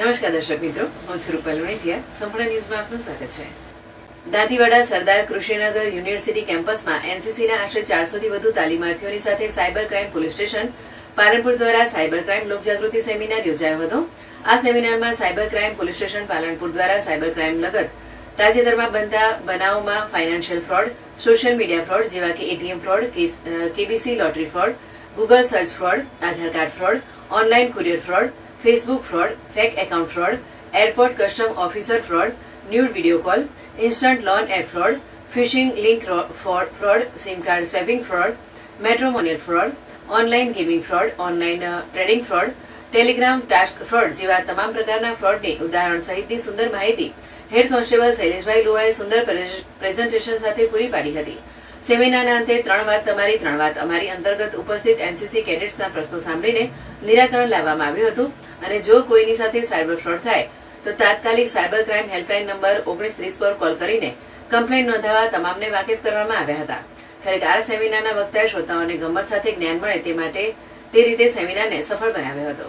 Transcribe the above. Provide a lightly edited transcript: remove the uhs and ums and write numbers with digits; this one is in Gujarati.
નમસ્કાર દર્શક મિત્રો, હું છું રૂપલ મેજીયા. સંપૂર્ણ ન્યૂઝમાં આપનું સ્વાગત છે. દાંતીવાડા સરદાર કૃષિનગર યુનિવર્સિટી કેમ્પસમાં એનસીસીના આશરે 400થી વધુ તાલીમાર્થીઓની સાથે cyber crime police station Palanpur દ્વારા સાયબર ક્રાઇમ લોકજાગૃતિ સેમિનાર યોજાયો હતો. આ સેમિનારમાં cyber crime police station Palanpur દ્વારા સાયબર ક્રાઇમ લગત તાજેતરમાં બનતા બનાવોમાં financial fraud, social media fraud જેવા કે ATM fraud, KBC lottery fraud, Google search fraud, Aadhaar card fraud, online courier fraud, Facebook fraud, fake account fraud, airport custom officer fraud, nude video call, instant loan app fraud, phishing link fraud, sim card swapping fraud, matrimonial fraud, online gaming fraud, online trading fraud, Telegram task fraud જેવા તમામ પ્રકારના ફ્રોડની ઉદાહરણ સહિતની સુંદર માહિતી હેડ કોન્સ્ટેબલ શૈલેષભાઈ લોહાએ સુંદર પ્રેઝન્ટેશન સાથે પૂરી પાડી હતી. સેમિનારના અંતે 3 વાત તમારી 3 વાત અમારી અંતર્ગત ઉપસ્થિત એનસીસી કેડેટ્સના પ્રશ્નો સાંભળીને નિરાકરણ લાવવામાં આવ્યું હતું અને જો કોઈની સાથે સાયબર ફ્રોડ થાય તો તાત્કાલિક સાયબર ક્રાઇમ હેલ્પલાઇન નંબર 1930 પર કોલ કરીને કમ્પ્લેન્ટ નોંધાવવા તમામને વાકેફ કરવામાં આવ્યા હતા. ખરેખર આ સેમિનારના વક્તાએ શ્રોતાઓને ગમત સાથે જ્ઞાન મળે તે રીતે સેમિનારને સફળ બનાવ્યો હતો.